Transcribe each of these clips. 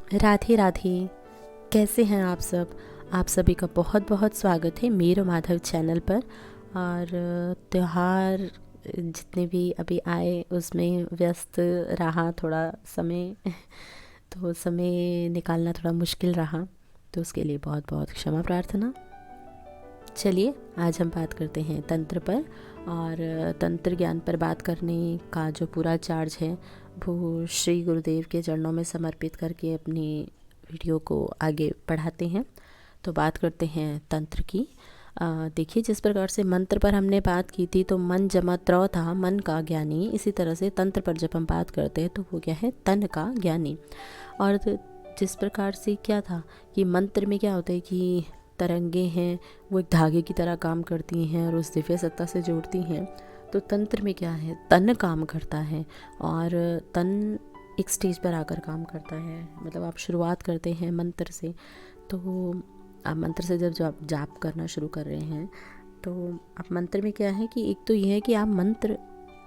राधे राधे। कैसे हैं आप सब? आप सभी का बहुत बहुत स्वागत है मेरे माधव चैनल पर। और त्योहार जितने भी अभी आए उसमें व्यस्त रहा थोड़ा समय। तो समय निकालना थोड़ा मुश्किल रहा, तो उसके लिए बहुत बहुत क्षमा प्रार्थना। चलिए आज हम बात करते हैं तंत्र पर। और तंत्र ज्ञान पर बात करने का जो पूरा चार्ज है वो श्री गुरुदेव के चरणों में समर्पित करके अपनी वीडियो को आगे बढ़ाते हैं। तो बात करते हैं तंत्र की। देखिए, जिस प्रकार से मंत्र पर हमने बात की थी तो मन जमा त्र था, मन का ज्ञानी। इसी तरह से तंत्र पर जब हम बात करते हैं तो वो क्या है, तन का ज्ञानी। और जिस प्रकार से क्या था कि मंत्र में क्या होता है कि तरंगे हैं, वो एक धागे की तरह काम करती हैं और उस दिव्य सत्ता से जोड़ती हैं। तो तंत्र में क्या है, तन काम करता है। और तन एक स्टेज पर आकर काम करता है। मतलब आप शुरुआत करते हैं मंत्र से, तो आप मंत्र से जब जाप करना शुरू कर रहे हैं तो आप मंत्र में क्या है कि एक तो ये है कि आप मंत्र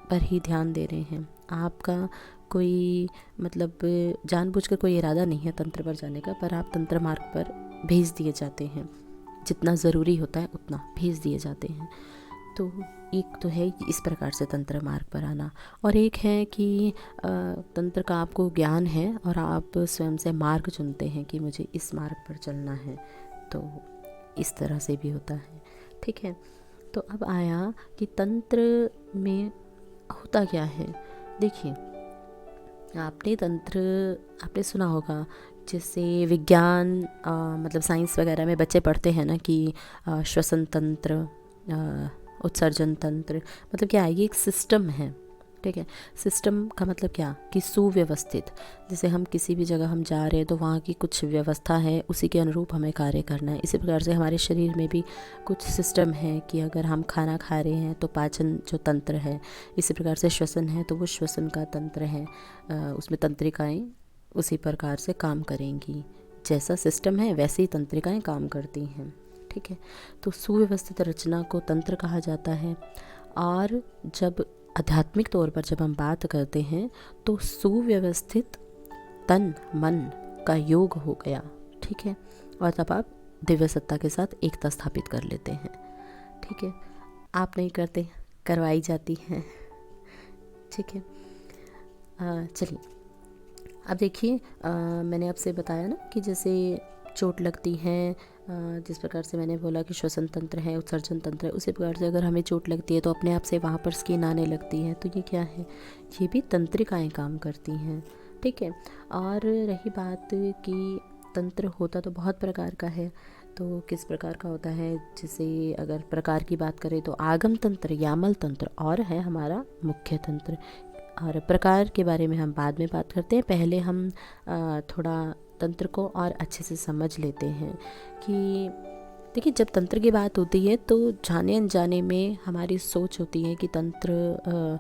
पर ही ध्यान दे रहे हैं। आपका कोई मतलब जानबूझकर कोई इरादा नहीं है तंत्र पर जाने का, पर आप तंत्र मार्ग पर भेज दिए जाते हैं। जितना ज़रूरी होता है उतना भेज दिए जाते हैं। तो एक तो है कि इस प्रकार से तंत्र मार्ग पर आना, और एक है कि तंत्र का आपको ज्ञान है और आप स्वयं से मार्ग चुनते हैं कि मुझे इस मार्ग पर चलना है। तो इस तरह से भी होता है। ठीक है, तो अब आया कि तंत्र में होता क्या है। देखिए, आपने तंत्र आपने सुना होगा, जैसे विज्ञान मतलब साइंस वगैरह में बच्चे पढ़ते हैं ना कि श्वसन तंत्र, उत्सर्जन तंत्र, मतलब क्या है, ये एक सिस्टम है। ठीक है, सिस्टम का मतलब क्या कि सुव्यवस्थित। जैसे हम किसी भी जगह हम जा रहे हैं तो वहाँ की कुछ व्यवस्था है, उसी के अनुरूप हमें कार्य करना है। इसी प्रकार से हमारे शरीर में भी कुछ सिस्टम है कि अगर हम खाना खा रहे हैं तो पाचन जो तंत्र है, इसी प्रकार से श्वसन है तो वो श्वसन का तंत्र है। उसमें तंत्रिकाएं उसी प्रकार से काम करेंगी। जैसा सिस्टम है वैसे ही तंत्रिकाएं काम करती हैं। ठीक है, तो सुव्यवस्थित रचना को तंत्र कहा जाता है। और जब आध्यात्मिक तौर पर जब हम बात करते हैं तो सुव्यवस्थित तन मन का योग हो गया। ठीक है, और तब आप दिव्य सत्ता के साथ एकता स्थापित कर लेते हैं। ठीक है, आप नहीं करते, करवाई जाती है। ठीक है, चलिए अब देखिए, मैंने आपसे बताया ना कि जैसे चोट लगती है, जिस प्रकार से मैंने बोला कि श्वसन तंत्र है, उत्सर्जन तंत्र है, उसी प्रकार से अगर हमें चोट लगती है तो अपने आप से वहाँ पर स्किन आने लगती है। तो ये क्या है, ये भी तंत्रिकाएं काम करती हैं। ठीक है, और रही बात कि तंत्र होता तो बहुत प्रकार का है। तो किस प्रकार का होता है, जैसे अगर प्रकार की बात करें तो आगम तंत्र, यामल तंत्र और है हमारा मुख्य तंत्र। और प्रकार के बारे में हम बाद में बात करते हैं। पहले हम थोड़ा तंत्र को और अच्छे से समझ लेते हैं कि देखिए, जब तंत्र की बात होती है तो जाने अनजाने में हमारी सोच होती है कि तंत्र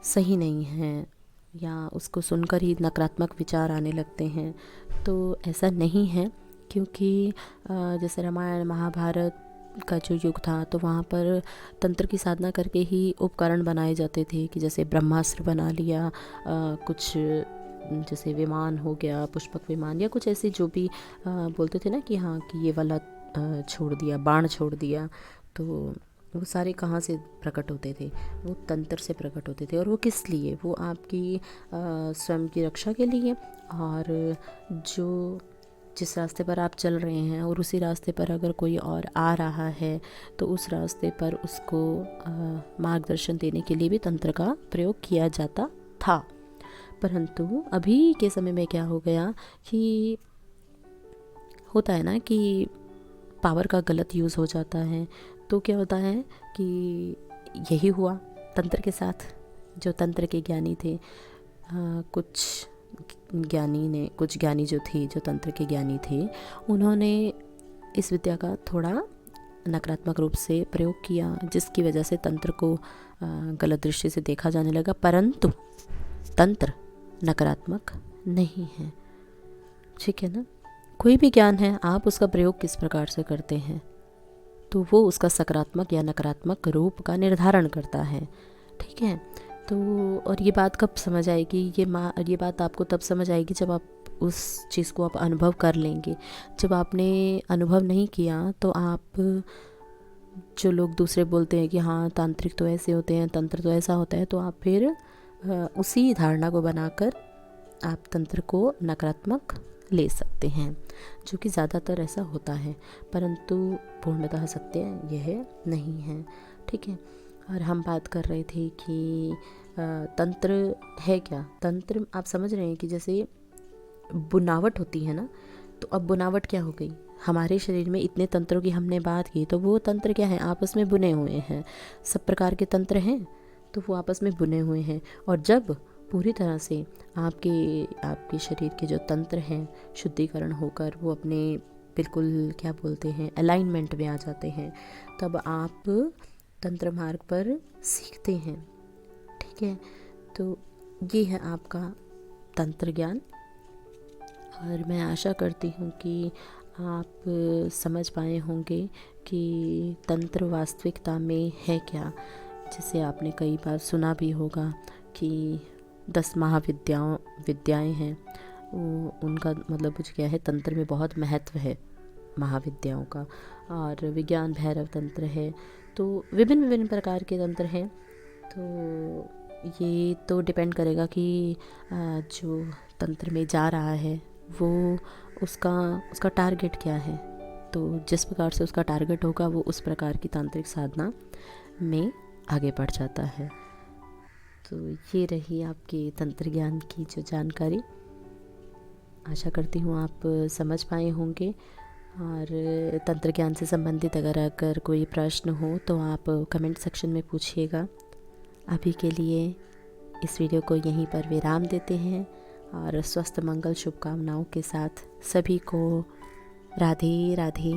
सही नहीं है, या उसको सुनकर ही नकारात्मक विचार आने लगते हैं। तो ऐसा नहीं है, क्योंकि जैसे रामायण महाभारत का जो युग था तो वहाँ पर तंत्र की साधना करके ही उपकरण बनाए जाते थे कि जैसे ब्रह्मास्त्र बना लिया, कुछ जैसे विमान हो गया, पुष्पक विमान, या कुछ ऐसे जो भी बोलते थे ना कि हाँ कि ये वाला छोड़ दिया, बाण छोड़ दिया। तो वो सारे कहाँ से प्रकट होते थे, वो तंत्र से प्रकट होते थे। और वो किस लिए, वो आपकी स्वयं की रक्षा के लिए। और जो जिस रास्ते पर आप चल रहे हैं और उसी रास्ते पर अगर कोई और आ रहा है तो उस रास्ते पर उसको मार्गदर्शन देने के लिए भी तंत्र का प्रयोग किया जाता था। परंतु अभी के समय में क्या हो गया कि होता है ना कि पावर का गलत यूज़ हो जाता है। तो क्या होता है कि यही हुआ तंत्र के साथ। जो तंत्र के ज्ञानी थे, कुछ ज्ञानी जो थे, जो तंत्र के ज्ञानी थे, उन्होंने इस विद्या का थोड़ा नकारात्मक रूप से प्रयोग किया, जिसकी वजह से तंत्र को गलत दृष्टि से देखा जाने लगा। परंतु तंत्र नकारात्मक नहीं है। ठीक है ना, कोई भी ज्ञान है, आप उसका प्रयोग किस प्रकार से करते हैं तो वो उसका सकारात्मक या नकारात्मक रूप का निर्धारण करता है। ठीक है, तो और ये बात कब समझ आएगी, ये बात आपको तब समझ आएगी जब आप उस चीज़ को आप अनुभव कर लेंगे। जब आपने अनुभव नहीं किया तो आप, जो लोग दूसरे बोलते हैं कि हाँ तांत्रिक तो ऐसे होते हैं, तंत्र तो ऐसा होता है, तो आप फिर उसी धारणा को बनाकर आप तंत्र को नकारात्मक ले सकते हैं, जो कि ज़्यादातर ऐसा होता है, परंतु पूर्णतः सत्य यह नहीं है। ठीक है। और हम बात कर रहे थे कि तंत्र है क्या। तंत्र आप समझ रहे हैं कि जैसे बुनावट होती है ना, तो अब बुनावट क्या हो गई, हमारे शरीर में इतने तंत्रों की हमने बात की, तो वो तंत्र क्या है, आपस में बुने हुए हैं। सब प्रकार के तंत्र हैं तो वो आपस में बुने हुए हैं। और जब पूरी तरह से आपके शरीर के जो तंत्र हैं शुद्धिकरण होकर वो अपने बिल्कुल क्या बोलते हैं अलाइनमेंट में आ जाते हैं, तब आप तंत्र मार्ग पर सीखते हैं। ठीक है। तो ये है आपका तंत्र ज्ञान, और मैं आशा करती हूँ कि आप समझ पाए होंगे कि तंत्र वास्तविकता में है क्या। जैसे आपने कई बार सुना भी होगा कि 10 विद्याएं हैं, उनका मतलब कुछ क्या है, तंत्र में बहुत महत्व है महाविद्याओं का। और विज्ञान भैरव तंत्र है, तो विभिन्न विभिन्न प्रकार के तंत्र हैं। तो ये तो डिपेंड करेगा कि जो तंत्र में जा रहा है वो उसका टारगेट क्या है। तो जिस प्रकार से उसका टारगेट होगा वो उस प्रकार की तांत्रिक साधना में आगे बढ़ जाता है। तो ये रही आपके तंत्र ज्ञान की जो जानकारी। आशा करती हूँ आप समझ पाए होंगे। और तंत्र ज्ञान से संबंधित अगर कोई प्रश्न हो तो आप कमेंट सेक्शन में पूछिएगा। अभी के लिए इस वीडियो को यहीं पर विराम देते हैं, और स्वस्थ मंगल शुभकामनाओं के साथ सभी को राधे राधे।